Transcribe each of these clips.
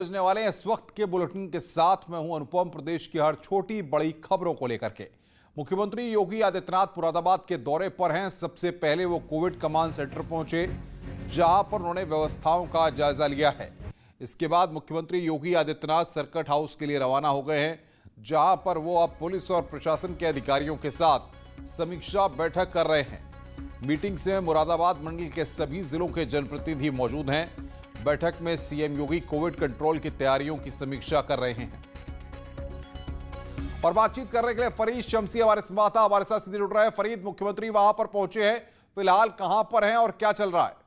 बजने वाले इस वक्त के बुलेटिन के साथ मैं हूं अनुपम। प्रदेश की हर छोटी बड़ी खबरों को लेकर के मुख्यमंत्री योगी आदित्यनाथ मुरादाबाद के दौरे पर हैं। सबसे पहले वो कोविड कमांड सेंटर पहुंचे, जहां पर उन्होंने व्यवस्थाओं का जायजा लिया है। इसके बाद मुख्यमंत्री योगी आदित्यनाथ सर्किट हाउस के लिए रवाना हो गए हैं, जहां पर वो अब पुलिस और प्रशासन के अधिकारियों के साथ समीक्षा बैठक कर रहे हैं। मीटिंग से मुरादाबाद मंडल के सभी जिलों के जनप्रतिनिधि मौजूद हैं। बैठक में सीएम योगी कोविड कंट्रोल की तैयारियों की समीक्षा कर रहे हैं। और बातचीत करने के लिए फरीद शमसी हमारे संवाददाता हमारे साथ सीधे जुड़ रहे हैं। फरीद, मुख्यमंत्री वहां पर पहुंचे हैं, फिलहाल कहां पर हैं और क्या चल रहा है?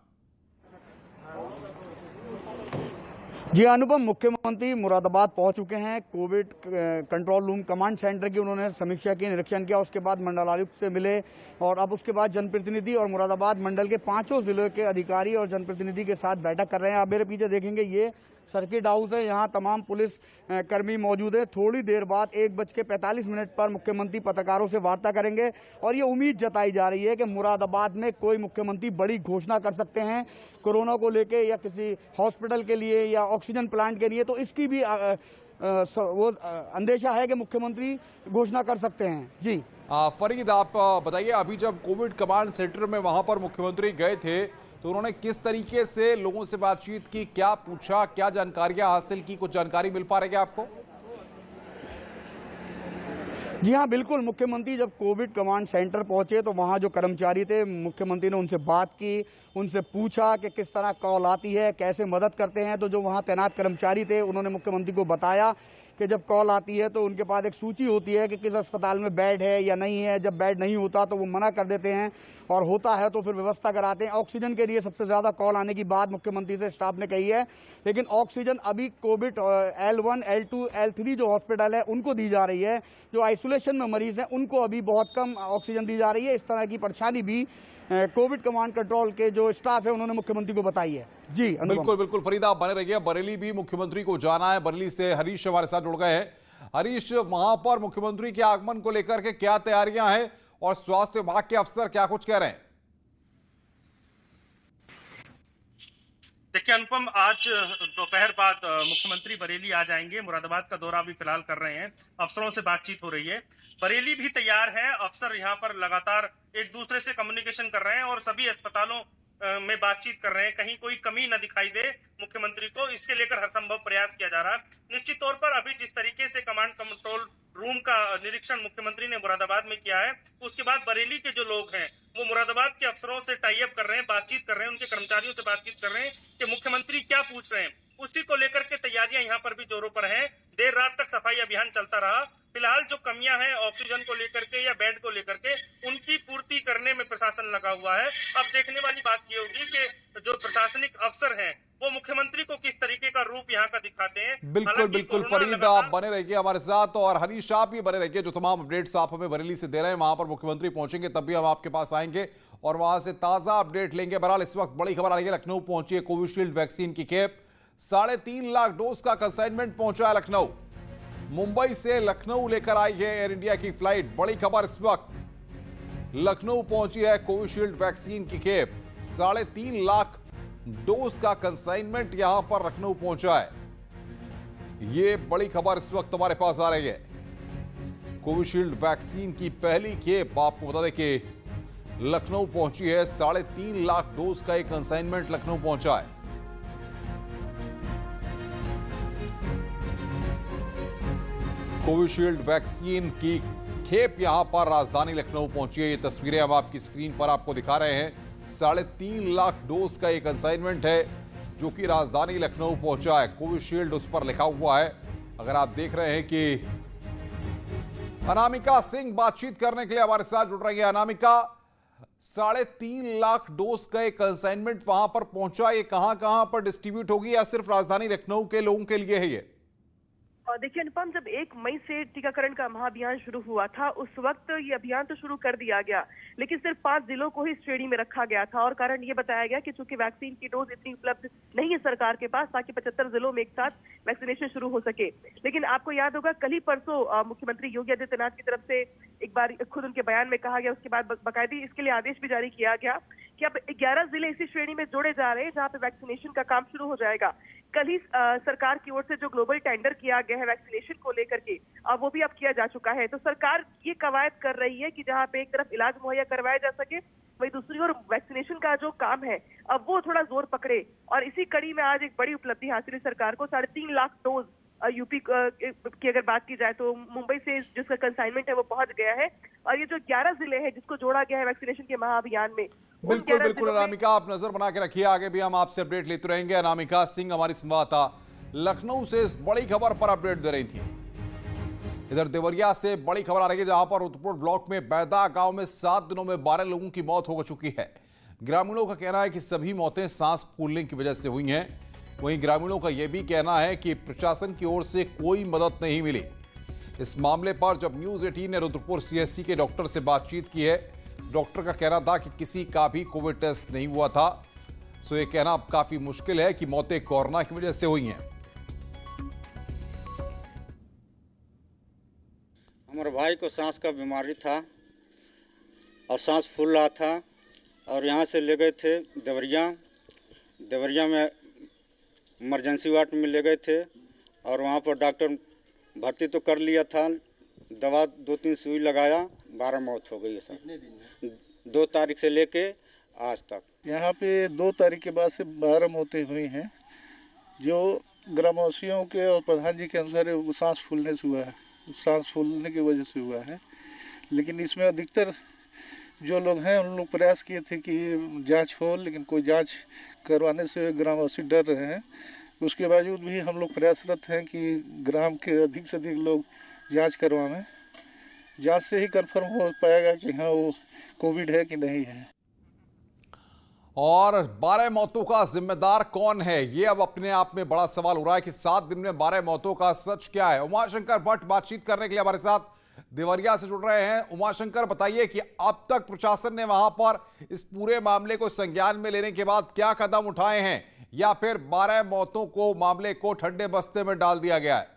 जी अनुपम, मुख्यमंत्री मुरादाबाद पहुंच चुके हैं। Covid control room command centre की उन्होंने समीक्षा की, निरीक्षण किया। उसके बाद मंडलायुक्त से मिले और अब उसके बाद जनप्रतिनिधि और मुरादाबाद मंडल के 5 जिलों के अधिकारी और जनप्रतिनिधि के साथ बैठक कर रहे हैं। आप मेरे पीछे देखेंगे, ये सर्किट हाउस है, यहाँ तमाम पुलिस कर्मी मौजूद है। थोड़ी देर बाद 1:45 पर मुख्यमंत्री पत्रकारों से वार्ता करेंगे और ये उम्मीद जताई जा रही है कि मुरादाबाद में कोई मुख्यमंत्री बड़ी घोषणा कर सकते हैं कोरोना को लेके, या किसी हॉस्पिटल के लिए या ऑक्सीजन प्लांट के लिए। तो इसकी भी वो अंदेशा है कि मुख्यमंत्री घोषणा कर सकते हैं। जी फरीद, आप बताइए, अभी जब कोविड कमांड सेंटर में वहां पर मुख्यमंत्री गए थे तो उन्होंने किस तरीके से लोगों से बातचीत की, क्या पूछा, क्या जानकारियां हासिल की? कुछ जानकारी मिल पा रही है आपको? जी हाँ, बिल्कुल। मुख्यमंत्री जब कोविड कमांड सेंटर पहुंचे तो वहाँ जो कर्मचारी थे, मुख्यमंत्री ने उनसे बात की, उनसे पूछा कि किस तरह कॉल आती है, कैसे मदद करते हैं। तो जो वहाँ तैनात कर्मचारी थे उन्होंने मुख्यमंत्री को बताया कि जब कॉल आती है तो उनके पास एक सूची होती है कि किस अस्पताल में बेड है या नहीं है। जब बेड नहीं होता तो वो मना कर देते हैं, और होता है तो फिर व्यवस्था कराते हैं। ऑक्सीजन के लिए सबसे ज़्यादा कॉल आने की बात मुख्यमंत्री से स्टाफ ने कही है, लेकिन ऑक्सीजन अभी कोविड L1, L2, L3 जो हॉस्पिटल है उनको दी जा रही है। जो आइसोलेशन में मरीज हैं उनको अभी बहुत कम ऑक्सीजन दी जा रही है। इस तरह की परेशानी भी कोविड कमांड कंट्रोल के जो स्टाफ है उन्होंने मुख्यमंत्री को बताई है। जी बिल्कुल बिल्कुल फरीदा, आप बने रहिए। बरेली भी मुख्यमंत्री को जाना है। बरेली से हरीश हमारे साथ जुड़ गए हैं। हरीश, वहां पर मुख्यमंत्री के आगमन को लेकर के क्या तैयारियां हैं और स्वास्थ्य विभाग के अफसर क्या कुछ कह रहे हैं? देखिए अनुपम, आज दोपहर बाद मुख्यमंत्री बरेली आ जाएंगे। मुरादाबाद का दौरा अभी फिलहाल कर रहे हैं, अफसरों से बातचीत हो रही है। बरेली भी तैयार है, अफसर यहाँ पर लगातार एक दूसरे से कम्युनिकेशन कर रहे हैं और सभी अस्पतालों में बातचीत कर रहे हैं, कहीं कोई कमी न दिखाई दे मुख्यमंत्री को। इसके लेकर हर संभव प्रयास किया जा रहा है। निश्चित तौर पर अभी जिस तरीके से कमांड कंट्रोल रूम का निरीक्षण मुख्यमंत्री ने मुरादाबाद में किया है, उसके बाद बरेली के जो लोग हैं वो मुरादाबाद के अफसरों से टाई अप कर रहे हैं, बातचीत कर रहे हैं, उनके कर्मचारियों से बातचीत कर रहे हैं कि मुख्यमंत्री क्या पूछ रहे हैं। उसी को लेकर के तैयारियां यहाँ पर भी जोरों पर हैं। देर रात तक सफाई अभियान चलता रहा। फिलहाल जो कमियां हैं ऑक्सीजन को लेकर के या बेड को लेकर के, उनकी पूर्ति करने में प्रशासन लगा हुआ है। अब देखने वाली बात ये होगी कि जो प्रशासनिक अफसर हैं वो मुख्यमंत्री को किस तरीके का रूप यहाँ का दिखाते हैं। बिल्कुल बिल्कुल फरीद, आप बने रहिए हमारे साथ, और हरीश आप भी बने रहिए। जो तमाम अपडेट्स आप हमें बरेली से दे रहे हैं, वहां पर मुख्यमंत्री पहुंचेंगे तब भी हम आपके पास आएंगे और वहां से ताजा अपडेट लेंगे। बहरहाल इस वक्त बड़ी खबर आ रही है, लखनऊ पहुंची है कोविशील्ड वैक्सीन की खेप। 3.5 लाख डोज का कंसाइनमेंट पहुंचा है लखनऊ। मुंबई से लखनऊ लेकर आई है एयर इंडिया की फ्लाइट। बड़ी खबर इस वक्त, लखनऊ पहुंची है कोविशील्ड वैक्सीन की खेप। 3.5 लाख डोज का कंसाइनमेंट यहां पर लखनऊ पहुंचा है। ये बड़ी खबर इस वक्त हमारे पास आ रही है। कोविशील्ड वैक्सीन की पहली खेप आपको बता दें कि लखनऊ पहुंची है। 3.5 लाख डोज का एक कंसाइनमेंट लखनऊ पहुंचा है। कोविशील्ड वैक्सीन की खेप यहां पर राजधानी लखनऊ पहुंची है। ये तस्वीरें हम आपकी स्क्रीन पर आपको दिखा रहे हैं। 3.5 लाख डोज का एक कंसाइनमेंट है जो कि राजधानी लखनऊ पहुंचा है। कोविशील्ड उस पर लिखा हुआ है। अगर आप देख रहे हैं कि अनामिका सिंह बातचीत करने के लिए हमारे साथ जुड़ रही है। अनामिका, 3.5 लाख डोज का एक कंसाइनमेंट वहां पर पहुंचा, ये कहां पर डिस्ट्रीब्यूट होगी या सिर्फ राजधानी लखनऊ के लोगों के लिए है ये? देखिए अनुपम, जब 1 मई से टीकाकरण का महाअभियान शुरू हुआ था उस वक्त ये अभियान तो शुरू कर दिया गया, लेकिन सिर्फ 5 जिलों को ही श्रेणी में रखा गया था। और कारण ये बताया गया कि चूंकि वैक्सीन की डोज इतनी उपलब्ध नहीं है सरकार के पास, ताकि 75 जिलों में एक साथ वैक्सीनेशन शुरू हो सके। लेकिन आपको याद होगा, कल ही परसों मुख्यमंत्री योगी आदित्यनाथ की तरफ से एक बार खुद उनके बयान में कहा गया, उसके बाद बाकायदे इसके लिए आदेश भी जारी किया गया कि अब 11 जिले इसी श्रेणी में जोड़े जा रहे हैं जहां पे वैक्सीनेशन का काम शुरू हो जाएगा। कल ही सरकार की ओर से जो ग्लोबल टेंडर किया गया है वैक्सीनेशन को लेकर के, वो भी अब किया जा चुका है। तो सरकार ये कवायद कर रही है कि जहां पे एक तरफ इलाज मुहैया करवाया जा सके, वही दूसरी ओर वैक्सीनेशन का जो काम है अब वो थोड़ा जोर पकड़े। और इसी कड़ी में आज एक बड़ी उपलब्धि हासिल है सरकार को। 3.5 लाख डोज यूपी की अगर बात की जाए तो मुंबई से जिसका कंसाइनमेंट है वो पहुंच गया है। और ये जो 11 जिले हैं जिसको जोड़ा गया है वैक्सीनेशन के महाअभियान में, बिल्कुल बिल्कुल अनामिका, आप नजर बना के रखिए, आगे भी हम आपसे अपडेट लेते रहेंगे। अनामिका सिंह हमारी संवाददाता लखनऊ से इस बड़ी खबर पर अपडेट दे रही थी। इधर देवरिया से बड़ी खबर आ रही है, जहां पर रुद्रपुर ब्लॉक में बैदा गांव में 7 दिनों में 12 लोगों की मौत हो चुकी है। ग्रामीणों का कहना है कि सभी मौतें सांस फूलने की वजह से हुई हैं। वहीं ग्रामीणों का यह भी कहना है कि प्रशासन की ओर से कोई मदद नहीं मिली। इस मामले पर जब न्यूज 18 ने रुद्रपुर सीएचसी के डॉक्टर से बातचीत की है, डॉक्टर का कहना था कि किसी का भी कोविड टेस्ट नहीं हुआ था। सो ये कहना अब काफी मुश्किल है कि मौतें कोरोना की वजह से हुई हैं। हमारे भाई को सांस का बीमारी था और सांस फूल रहा था, और यहाँ से ले गए थे देवरिया में इमरजेंसी वार्ड में ले गए थे। और वहाँ पर डॉक्टर भर्ती तो कर लिया था, दवा 2-3 सुई लगाया, 12 मौत हो गई है सर। 2 तारीख से लेके आज तक यहाँ पे 2 तारीख के बाद से 12 मौतें हुई हैं, जो ग्रामवासियों के और प्रधान जी के अनुसार वो सांस फूलने से हुआ है, सांस फूलने की वजह से हुआ है। लेकिन इसमें अधिकतर जो लोग हैं उन लोग प्रयास किए थे कि जांच हो, लेकिन कोई जांच करवाने से ग्रामवासी डर रहे हैं। उसके बावजूद भी हम लोग प्रयासरत हैं कि ग्राम के अधिक से अधिक लोग जांच करवाएं। जांच से ही कंफर्म हो पाएगा कि हाँ वो कोविड है कि नहीं है। और 12 मौतों का जिम्मेदार कौन है, ये अब अपने आप में बड़ा सवाल हो रहा है कि 7 दिन में 12 मौतों का सच क्या है। उमाशंकर भट्ट बातचीत करने के लिए हमारे साथ देवरिया से जुड़ रहे हैं। उमाशंकर, बताइए कि अब तक प्रशासन ने वहां पर इस पूरे मामले को संज्ञान में लेने के बाद क्या कदम उठाए हैं, या फिर 12 मौतों को मामले को ठंडे बस्ते में डाल दिया गया है?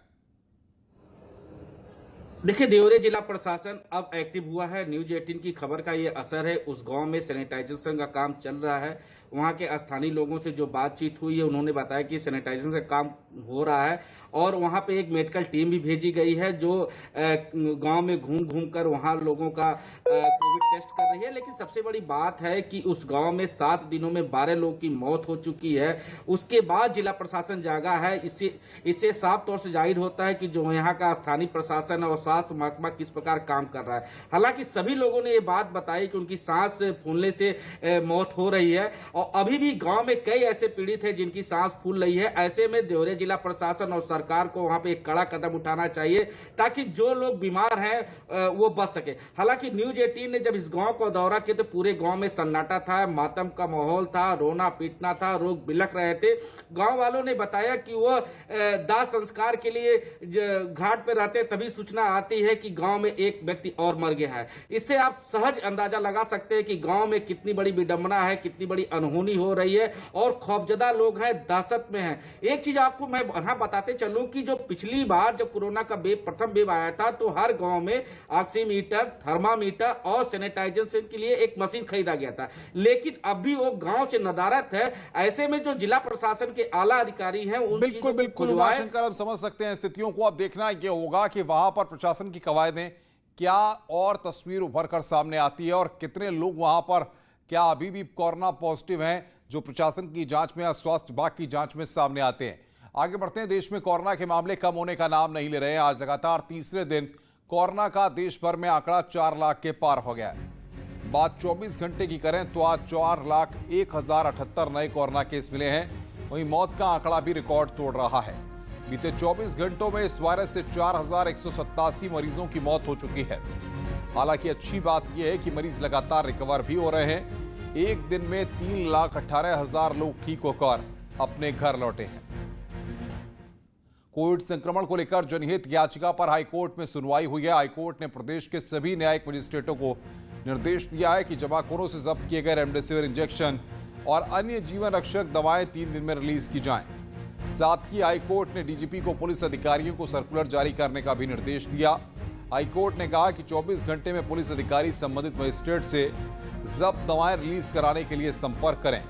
देखिए, देवरिया जिला प्रशासन अब एक्टिव हुआ है। न्यूज 18 की खबर का ये असर है। उस गांव में सैनिटाइजेशन का काम चल रहा है। वहां के स्थानीय लोगों से जो बातचीत हुई है, उन्होंने बताया कि सैनिटाइजेशन का काम हो रहा है और वहां पे एक मेडिकल टीम भी भेजी गई है जो गांव में घूम कर वहां लोगों का कोविड टेस्ट कर रही है। लेकिन सबसे बड़ी बात है कि उस गांव में 7 दिनों में 12 लोगों की मौत हो चुकी है। उसके बाद जिला प्रशासन जागा है। इससे साफ तौर से जाहिर होता है कि जो यहाँ का स्थानीय प्रशासन और स्वास्थ्य महकमा किस प्रकार काम कर रहा है। हालांकि सभी लोगों ने ये बात बताई कि उनकी सांस फूलने से मौत हो रही है और अभी भी गांव में कई ऐसे पीड़ित हैं जिनकी सांस फूल रही है। ऐसे में देवरिया जिला प्रशासन और सरकार को वहां पे एक कड़ा कदम उठाना चाहिए ताकि जो लोग बीमार हैं वो बच सके। हालांकि न्यूज 18 ने जब इस गांव को दौरा किया तो पूरे गांव में सन्नाटा था, मातम का माहौल था, रोना पीटना था, लोग बिलख रहे थे। गांव वालों ने बताया कि वो दाह संस्कार के लिए घाट पे रहते, तभी सूचना आती है कि गांव में एक व्यक्ति और मर गया है। इससे आप सहज अंदाजा लगा सकते हैं कि गांव में कितनी बड़ी विडंबना है, कितनी बड़ी अनहोनी हो रही है और खौफजदा लोग हैं, दहशत में हैं। एक चीज आपको मैं यहां बताते चलूं कि जो पिछली बार जब कोरोना का प्रथम वेव आया था तो हर गांव में ऑक्सीमीटर, थर्मामीटर और सैनिटाइजेशन के लिए एक मशीन खरीदा गया था, लेकिन अभी वो गांव से नदारत है। ऐसे में जो जिला प्रशासन के आला अधिकारी हैं बिल्कुल उमाशंकर, हम समझ सकते हैं स्थितियों को। अब देखना यह होगा कि वहां पर प्रशासन की कवायदें क्या और तस्वीर उभर कर सामने आती है और कितने लोग वहां पर क्या अभी भी कोरोना पॉजिटिव हैं जो प्रशासन की जांच में या स्वास्थ्य विभाग की जांच में सामने आते हैं। आगे बढ़ते हैं। देश में कोरोना के मामले कम होने का नाम नहीं ले रहे हैं। आज लगातार तीसरे दिन कोरोना का देश भर में आंकड़ा 4 लाख के पार हो गया है। बात 24 घंटे की करें तो आज 4,01,078 नए कोरोना केस मिले हैं। वहीं मौत का आंकड़ा भी रिकॉर्ड तोड़ रहा है। बीते 24 घंटों में इस वायरस से 4,187 मरीजों की मौत हो चुकी है। हालांकि अच्छी बात यह है कि मरीज लगातार रिकवर भी हो रहे हैं। एक दिन में 3,18,000 लोग ठीक होकर अपने घर लौटे हैं। कोविड संक्रमण को लेकर जनहित याचिका पर हाईकोर्ट में सुनवाई हुई है। हाईकोर्ट ने प्रदेश के सभी न्यायिक मजिस्ट्रेटों को निर्देश दिया है कि जमाखोरों से जब्त किए गए रेमडेसिविर इंजेक्शन और अन्य जीवन रक्षक दवाएं 3 दिन में रिलीज की जाएं। साथ ही हाईकोर्ट ने डीजीपी को पुलिस अधिकारियों को सर्कुलर जारी करने का भी निर्देश दिया। हाईकोर्ट ने कहा कि 24 घंटे में पुलिस अधिकारी संबंधित मजिस्ट्रेट से जब्त दवाएं रिलीज कराने के लिए संपर्क करें।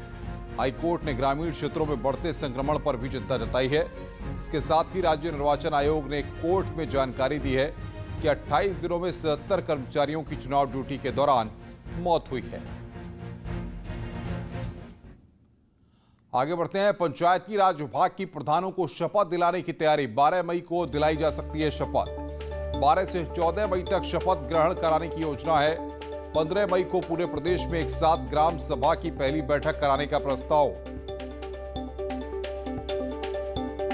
हाईकोर्ट ने ग्रामीण क्षेत्रों में बढ़ते संक्रमण पर भी चिंता जताई है। इसके साथ ही राज्य निर्वाचन आयोग ने कोर्ट में जानकारी दी है कि 28 दिनों में 77 कर्मचारियों की चुनाव ड्यूटी के दौरान मौत हुई है। आगे बढ़ते हैं। पंचायती राज विभाग की प्रधानों को शपथ दिलाने की तैयारी। 12 मई को दिलाई जा सकती है शपथ। 12 से 14 मई तक शपथ ग्रहण कराने की योजना है। 15 मई को पूरे प्रदेश में एक साथ ग्राम सभा की पहली बैठक कराने का प्रस्ताव।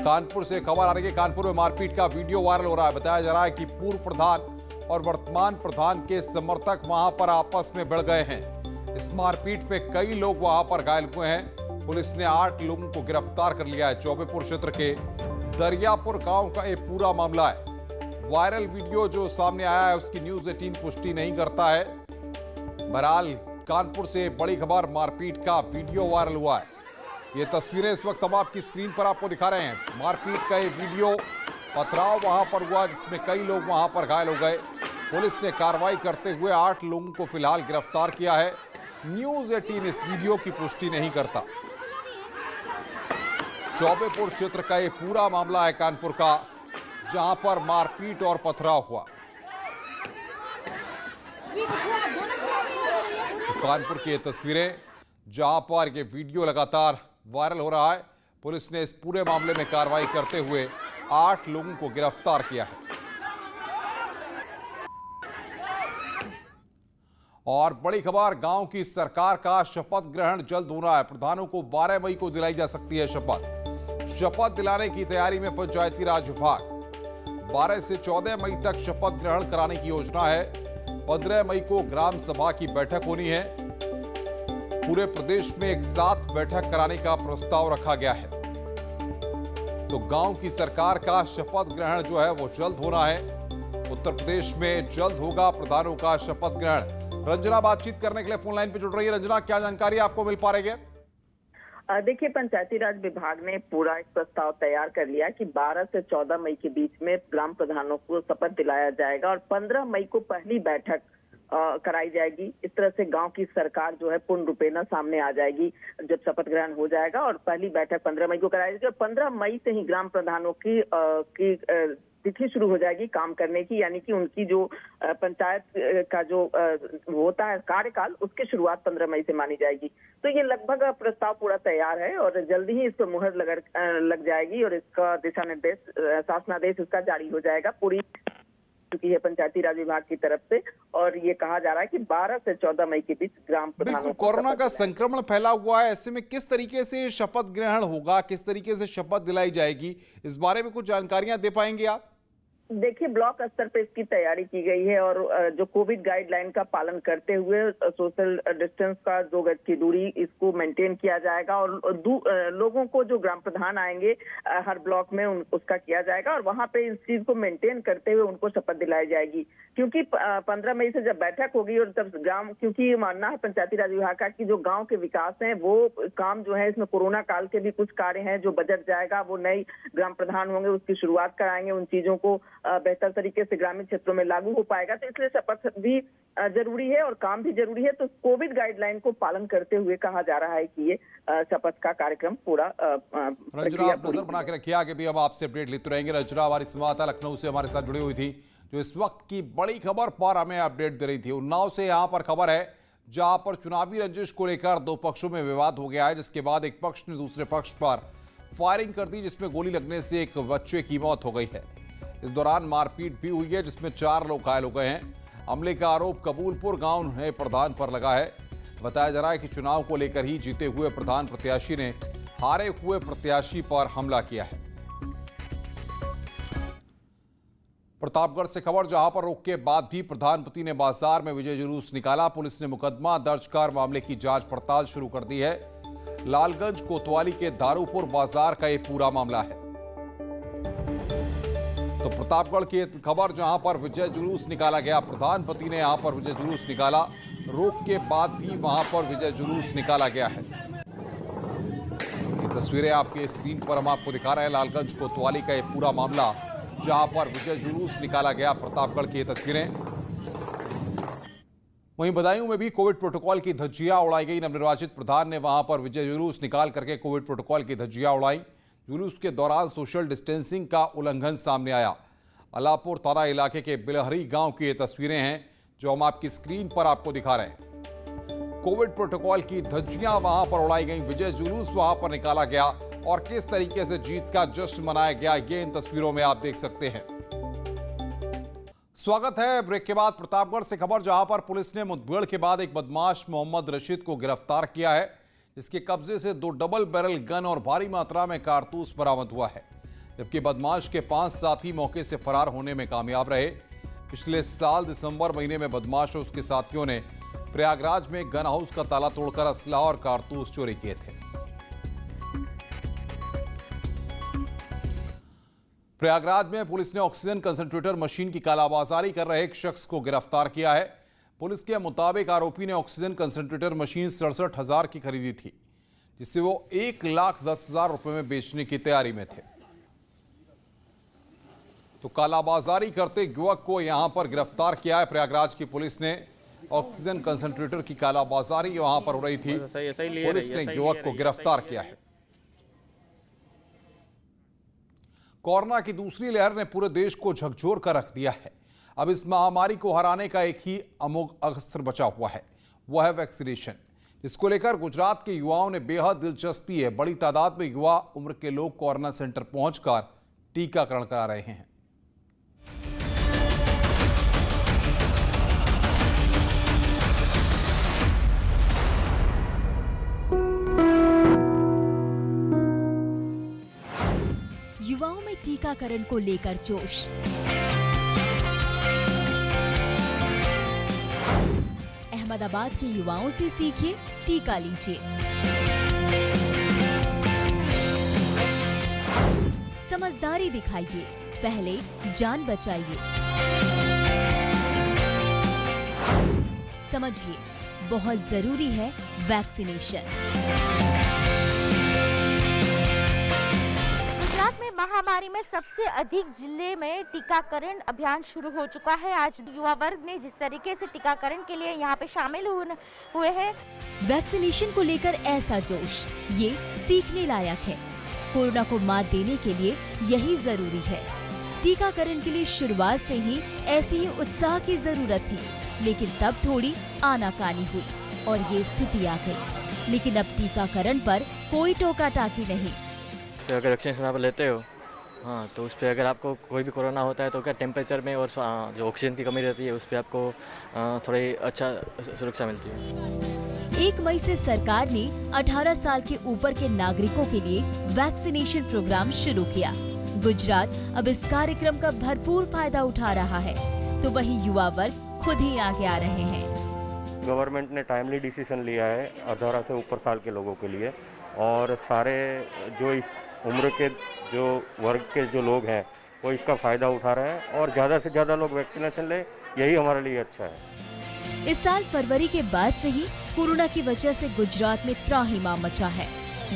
कानपुर से खबर आ रही है। कानपुर में मारपीट का वीडियो वायरल हो रहा है। बताया जा रहा है कि पूर्व प्रधान और वर्तमान प्रधान के समर्थक वहां पर आपस में भिड़ गए हैं। इस मारपीट में कई लोग वहां पर घायल हुए हैं। पुलिस ने 8 लोगों को गिरफ्तार कर लिया है। चौबेपुर क्षेत्र के दरियापुर गांव का ये पूरा मामला है। वायरल वीडियो जो सामने आया है उसकी न्यूज़ 18 पुष्टि नहीं करता है। बहरहाल कानपुर से बड़ी खबर, मारपीट का वीडियो वायरल हुआ है। ये तस्वीरें इस वक्त हम आपकी स्क्रीन पर आपको दिखा रहे हैं। मारपीट का ये वीडियो, पथराव वहां पर हुआ जिसमें कई लोग वहां पर घायल हो गए। पुलिस ने कार्रवाई करते हुए 8 लोगों को फिलहाल गिरफ्तार किया है। न्यूज़ 18 इस वीडियो की पुष्टि नहीं करता। चौबेपुर क्षेत्र का ये पूरा मामला है कानपुर का, जहां पर मारपीट और पथराव हुआ। कानपुर की ये तस्वीरें, जहां पर ये वीडियो लगातार वायरल हो रहा है। पुलिस ने इस पूरे मामले में कार्रवाई करते हुए 8 लोगों को गिरफ्तार किया है। और बड़ी खबर, गांव की सरकार का शपथ ग्रहण जल्द होना है। प्रधानों को 12 मई को दिलाई जा सकती है शपथ। शपथ दिलाने की तैयारी में पंचायती राज विभाग। 12 से 14 मई तक शपथ ग्रहण कराने की योजना है। 15 मई को ग्राम सभा की बैठक होनी है। पूरे प्रदेश में एक साथ बैठक कराने का प्रस्ताव रखा गया है। तो गांव की सरकार का शपथ ग्रहण जो है वो जल्द होना है। उत्तर प्रदेश में जल्द होगा प्रधानों का शपथ ग्रहण। रंजना बातचीत करने के लिए फोन लाइन पे जुड़ रही है। रंजना, क्या जानकारी आपको मिल पा रही है? देखिए, पंचायती राज विभाग ने पूरा एक प्रस्ताव तैयार कर लिया कि 12 से 14 मई के बीच में ग्राम प्रधानों को शपथ दिलाया जाएगा और 15 मई को पहली बैठक कराई जाएगी। इस तरह से गांव की सरकार जो है पूर्ण रूपेण सामने आ जाएगी जब शपथ ग्रहण हो जाएगा और पहली बैठक 15 मई को कराई जाएगी। और 15 मई से ही ग्राम प्रधानों की तिथि शुरू हो जाएगी काम करने की, यानी कि उनकी जो पंचायत का जो होता है कार्यकाल, उसकी शुरुआत 15 मई से मानी जाएगी। तो ये लगभग प्रस्ताव पूरा तैयार है और जल्दी ही इस पर मुहर लग जाएगी और इसका दिशा निर्देश, शासनादेश इसका जारी हो जाएगा। पूरी चुकी है पंचायती राज विभाग की तरफ से और ये कहा जा रहा है कि 12 से 14 मई के बीच ग्राम प्रधानों। कोरोना का संक्रमण फैला हुआ है, ऐसे में किस तरीके से शपथ ग्रहण होगा, किस तरीके से शपथ दिलाई जाएगी, इस बारे में कुछ जानकारियां दे पाएंगे आप? देखिए, ब्लॉक स्तर पे इसकी तैयारी की गई है और जो कोविड गाइडलाइन का पालन करते हुए सोशल डिस्टेंस का 2 गज की दूरी इसको मेंटेन किया जाएगा और लोगों को जो ग्राम प्रधान आएंगे हर ब्लॉक में उसका किया जाएगा और वहां पे इस चीज को मेंटेन करते हुए उनको शपथ दिलाई जाएगी। क्योंकि 15 मई से जब बैठक होगी और तब गांव, क्योंकि ये मानना है पंचायती राज विभाग का कि जो गाँव के विकास है वो काम जो है, इसमें कोरोना काल के भी कुछ कार्य हैं जो बजट जाएगा, वो नए ग्राम प्रधान होंगे उसकी शुरुआत कराएंगे, उन चीजों को बेहतर तरीके से ग्रामीण क्षेत्रों में लागू हो पाएगा। तो इसलिए शपथ भी जरूरी है और काम भी जरूरी है। तो कोविड गाइडलाइन को पालन करते हुए कहा जा रहा है कि ये शपथ का कार्यक्रम पूरा रंजना, आप नजर बना के रखिए, आगे भी हम आपसे अपडेट लेते रहेंगे। रंजना हमारी संवाददाता लखनऊ से हमारे साथ जुड़ी हुई थी, जो इस वक्त की बड़ी खबर पर हमें अपडेट दे रही थी। उन्नाव से यहाँ पर खबर है जहां पर चुनावी रंजिश को लेकर 2 पक्षों में विवाद हो गया है, जिसके बाद एक पक्ष ने दूसरे पक्ष पर फायरिंग कर दी, जिसमें गोली लगने से एक बच्चे की मौत हो गई है। इस दौरान मारपीट भी हुई है, जिसमें 4 लोग घायल हो गए हैं। हमले का आरोप कबूलपुर गांव नए प्रधान पर लगा है। बताया जा रहा है कि चुनाव को लेकर ही जीते हुए प्रधान प्रत्याशी ने हारे हुए प्रत्याशी पर हमला किया है। प्रतापगढ़ से खबर, जहां पर रोक के बाद भी प्रधानपति ने बाजार में विजय जुलूस निकाला। पुलिस ने मुकदमा दर्ज कर मामले की जांच पड़ताल शुरू कर दी है। लालगंज कोतवाली के दारूपुर बाजार का यह पूरा मामला है। तो प्रतापगढ़ की खबर, जहां पर विजय जुलूस निकाला गया, प्रधानपति ने यहां पर विजय जुलूस निकाला, रोक के बाद भी वहां पर विजय जुलूस निकाला गया है। ये तस्वीरें आपके स्क्रीन पर हम आपको दिखा रहे हैं। लालगंज कोतवाली का ये पूरा मामला, जहां पर विजय जुलूस निकाला गया, प्रतापगढ़ की ये तस्वीरें। वहीं बदायूं में भी कोविड प्रोटोकॉल की धज्जियां उड़ाई गई। नवनिर्वाचित प्रधान ने वहां पर विजय जुलूस निकाल करके कोविड प्रोटोकॉल की धज्जियां उड़ाई। जुलूस के दौरान सोशल डिस्टेंसिंग का उल्लंघन सामने आया। अलापुर थाना इलाके के बिलहरी गांव की ये तस्वीरें हैं जो हम आपकी स्क्रीन पर आपको दिखा रहे हैं। कोविड प्रोटोकॉल की धज्जियां वहां पर उड़ाई गई, विजय जुलूस वहां पर निकाला गया और किस तरीके से जीत का जश्न मनाया गया ये इन तस्वीरों में आप देख सकते हैं। स्वागत है ब्रेक के बाद प्रतापगढ़ से खबर, जहां पर पुलिस ने मुठभेड़ के बाद एक बदमाश मोहम्मद रशीद को गिरफ्तार किया है, जिसके कब्जे से 2 डबल बैरल गन और भारी मात्रा में कारतूस बरामद हुआ है, जबकि बदमाश के 5 साथी मौके से फरार होने में कामयाब रहे। पिछले साल दिसंबर महीने में बदमाश और उसके साथियों ने प्रयागराज में गन हाउस का ताला तोड़कर असला और कारतूस चोरी किए थे। प्रयागराज में पुलिस ने ऑक्सीजन कंसंट्रेटर मशीन की कालाबाजारी कर रहे एक शख्स को गिरफ्तार किया है। पुलिस के मुताबिक आरोपी ने ऑक्सीजन कंसंट्रेटर मशीन 67,000 की खरीदी थी, जिससे वो 1,10,000 रुपए में बेचने की तैयारी में थे। तो कालाबाजारी करते युवक को यहां पर गिरफ्तार किया है प्रयागराज की पुलिस ने। ऑक्सीजन कंसंट्रेटर की कालाबाजारी वहां पर हो रही थी, पुलिस ने युवक को गिरफ्तार किया है। कोरोना की दूसरी लहर ने पूरे देश को झकझोर कर रख दिया है। अब इस महामारी को हराने का एक ही अमोघ अस्त्र बचा हुआ है, वह है वैक्सीनेशन, जिसको लेकर गुजरात के युवाओं ने बेहद दिलचस्पी है। बड़ी तादाद में युवा उम्र के लोग कोरोना सेंटर पहुंचकर टीकाकरण करा रहे हैं। युवाओं में टीकाकरण को लेकर जोश। अहमदाबाद के युवाओं से सीखिए, टीका लीजिए। समझदारी दिखाइए, पहले जान बचाइए। समझिए, बहुत जरूरी है वैक्सीनेशन। महामारी में सबसे अधिक जिले में टीकाकरण अभियान शुरू हो चुका है। आज युवा वर्ग ने जिस तरीके से टीकाकरण के लिए यहाँ पे शामिल हुए हैं। वैक्सीनेशन को लेकर ऐसा जोश, ये सीखने लायक है। कोरोना को मात देने के लिए यही जरूरी है। टीकाकरण के लिए शुरुआत से ही ऐसे ही उत्साह की जरूरत थी, लेकिन तब थोड़ी आनाकानी हुई और ये स्थिति आ गई। लेकिन अब टीकाकरण पर कोई टोका टाकी नहीं। तो अगर वैक्सीनेशन आप लेते हो, हाँ, तो उस पर अगर आपको कोई भी कोरोना होता है तो क्या टेम्परेचर में और जो ऑक्सीजन की कमी रहती है उस पर आपको थोड़ी अच्छा सुरक्षा मिलती है। 1 मई से सरकार ने 18 साल के ऊपर के नागरिकों के लिए वैक्सीनेशन प्रोग्राम शुरू किया। गुजरात अब इस कार्यक्रम का भरपूर फायदा उठा रहा है, तो वहीं युवा वर्ग खुद ही आगे आ रहे हैं। गवर्नमेंट ने टाइमली डिसीजन लिया है 18 से ऊपर साल के लोगों के लिए, और सारे जो इस उम्र के जो वर्ग के जो लोग हैं वो इसका फायदा उठा रहे हैं और ज़्यादा से ज़्यादा लोग वैक्सीनेशन ले, यही हमारे लिए अच्छा है। इस साल फरवरी के बाद से ही कोरोना की वजह से गुजरात में त्राहिमाम मचा है।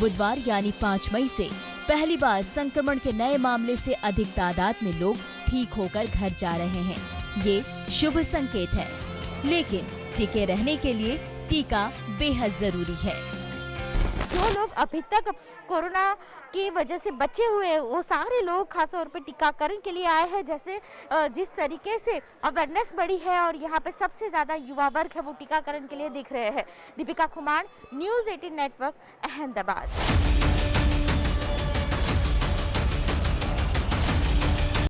बुधवार यानी 5 मई से पहली बार संक्रमण के नए मामले से अधिक तादाद में लोग ठीक होकर घर जा रहे हैं। ये शुभ संकेत है, लेकिन टिके रहने के लिए टीका बेहद जरूरी है। जो लोग अभी तक कोरोना की वजह से बचे हुए हैं, वो सारे लोग खास तौर पे टीकाकरण के लिए आए हैं। जैसे जिस तरीके से अवेयरनेस बढ़ी है और यहाँ पे सबसे ज़्यादा युवा वर्ग है वो टीकाकरण के लिए दिख रहे हैं। Deepika Kumar, news 18 network, Ahmedabad.